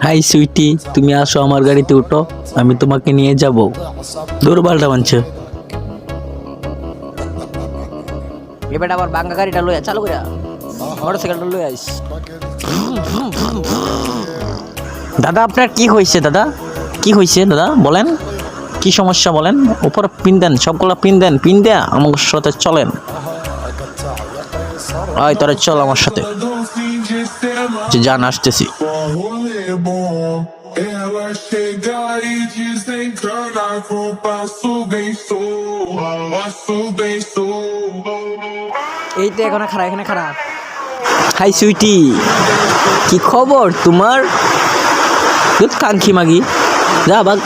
High Sweety, তুমি আসো আমার গাড়িতে উঠো, আমি তোমাকে নিয়ে যাব। দূর বালটা মানছে। এবার আবার বাঙ্গা গাড়িটা লইয়া চালু করিয়া মোটরসাইকেলটা লইয়া আইস। দাদা আপনার কি হয়েছে? দাদা কি হয়েছে? দাদা বলেন কি সমস্যা বলেন। উপর পিন দেন, সবগুলো পিন দেন, পিন দেয়া আমার সাথে চলেন। আয় তোরা চল আমার সাথে, যে যান আসতেছি। Ela chegar e dizem que na roupa subençou. এই তো এখানে খারাপ, এখানে খারাপ। হাই সুইটি, কি খবর তোমার? দুধ কাঙ্ক্ষী মাগি, যা বাগ